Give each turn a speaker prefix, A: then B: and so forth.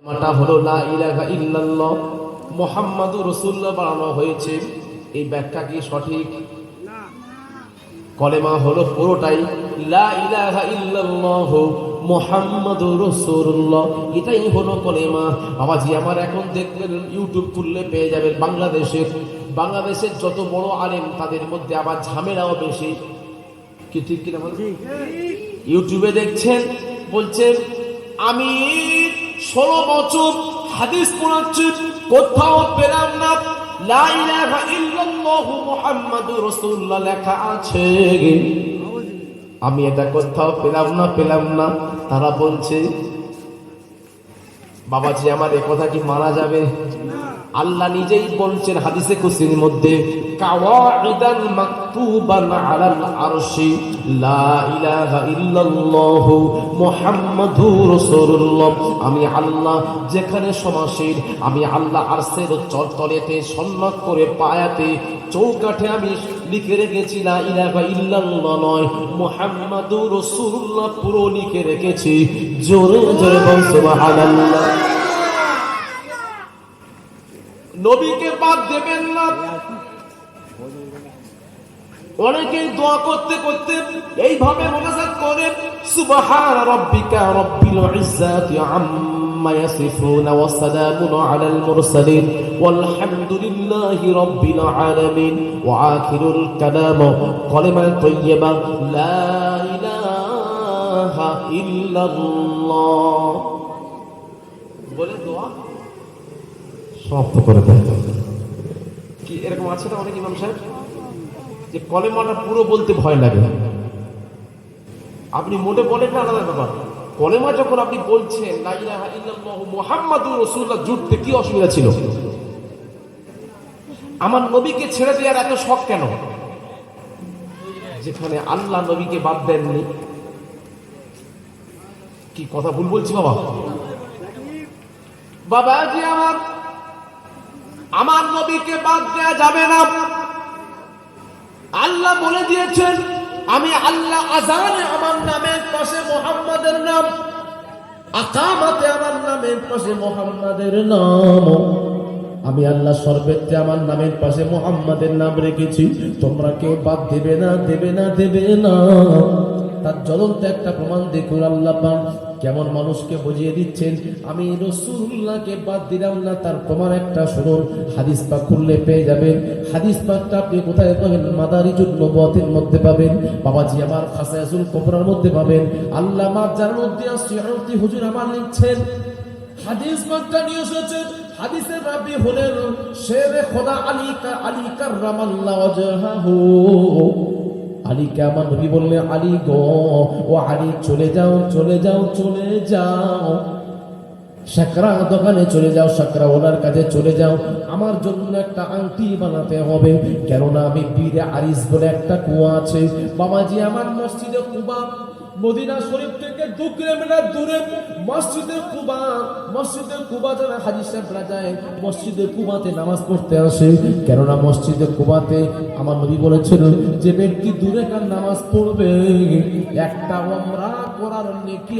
A: মাটা হলো লা ইলাহা ইল্লাল্লাহ মুহাম্মাদুর রাসূলুল্লাহ বানানো হয়েছে। এই ব্যাখ্যা কি সঠিক? কলেমা হলো পুরোটাই লা ইলাহা ইল্লাল্লাহ মুহাম্মাদুর রাসূলুল্লাহ, এটাই হলো কলেমা। বাবাজি আমার এখন দেখবেন ইউটিউব খুললে পেয়ে যাবেন বাংলাদেশের যত বড় আলেম তাদের মধ্যে আবার ঝামেলাও বেশি। কি ঠিক কিনা বলেন? ইউটিউবে দেখছেন বলছেন আমি 16 বছর হাদিস পড়াচ্ছি, কোথাও পেলাম না লা ইলাহা ইল্লাল্লাহ মুহাম্মাদুর রাসূলুল্লাহ লেখা আছে। আমি এটা কোথাও পেলাম না। তারা বলছে বাবাজি আমার এই কথা কি মানা যাবে? আল্লাহ নিজেই বলছেন হাদিসে কুদসির মধ্যে কাওয়াইদান মাকতুবান আলাল আরশি লা ইলাহা ইল্লাল্লাহ মুহাম্মাদুর রাসূলুল্লাহ। আমি আল্লাহ যেখানে সমাসীন, আমি আল্লাহ আরশের তলেতে সন্ন্যাত করে পায়াতে চৌকাঠে আমি লিখে রেখেছি লা ইলাহা ইল্লাল্লাহ নয় মুহাম্মাদুর রাসূলুল্লাহ পুরো লিখে রেখেছি। জোরে জোরে বল সুবহানাল্লাহ। নবীকে বাদ দেবেন না। অনেকেই দোয়া করতে করতে এইভাবে মোনাজাত করে সুবহান রাব্বিকা রাব্বিল ইজ্জাতি আম্মা ইয়াসিফুন ওয়া সালামুন আলাল মুরসালিন ওয়ালহামদুলিল্লাহি রাব্বিল আলামিন ওয়া আখিরুল কালাম কালিমা তাইয়্যিবা লা ইলাহা ইল্লাল্লাহ বলে দোয়া সমাপ্ত করে দেয়। কি এরকম আছে না অনেক ইমাম সাহেব যে কলেমাটা পুরো বলতে ভয় লাগে? আপনি মোটে বলেন না, আলাদা ব্যাপার। কলেমা যখন আপনি বলছেন লা ইলাহা ইল্লাল্লাহ মুহাম্মাদুর রাসূলুল্লাহ জুড়তে কি অসুবিধা ছিল? আমার নবীকে ছেড়ে দেওয়ার এত শখ কেন? যেখানে আল্লাহ নবীকে বাদ দেননি। কি কথা ভুল বলছি বাবা? বাবাজি আমার নবীকে বাদ দেওয়া যাবে না। আল্লাহ বলে দিয়েছেন আমি আল্লাহ আযানে আমার নামের পাশে মুহাম্মাদের নাম, আকামাতে আমার নামের পাশে মুহাম্মাদের নাম, আমি আল্লাহ সর্বেত্রে আমার নামের পাশে মুহাম্মাদের নাম রেখেছি। তোমরা কেউ বাদ দেবে না। তার জ্বলন্ত একটা প্রমাণ দেখুন আল্লাহ পাক কেমন মানুষকে বুঝিয়ে দিচ্ছেন আমি রাসূলুল্লাহকে বাদ দিলাম না। তার প্রমাণ একটা শুনুন, হাদিস পাক খুললে পেয়ে যাবেন। হাদিস পাকটা আপনি কোথায় পাবেন? মাদারিজুন নবুওয়াতের মধ্যে পাবেন। বাবাজি আমার খাসায়াতুল কুবরার মধ্যে পাবেন। আল্লামা জালালউদ্দিন সিয়ুতি হুজুর আমার লিখছেন হাদিস পাকটা নিয়ে এসেছেন। হাদিসের রাবি হলেন শেরে খোদা আলী কাররামাল্লাহু ওয়াজহাহু। আলীকে আমার নবী বললে আলী গো, ও আলী চলে যাও সাকরা দোকানে চলে যাও, সাকরা ওনার কাছে চলে যাও, আমার জন্য একটা আংটি বানাতে হবে। কেননা আমি বীরে আরিস বলে একটা কুয়া আছে বাবাজি আমার মসজিদে কুবা, মদিনা শরীফ থেকে 2 কিলোমিটার দূরে মসজিদে কুবা যারা হাজী সাহেবরা যায় মসজিদে কুবাতে নামাজ পড়তে আসে। কেননা মসজিদে কুবাতে আমার নবী বলেছিল যে ব্যক্তি দূরে কার নামাজ পড়বে একটা উমরা করার নেকি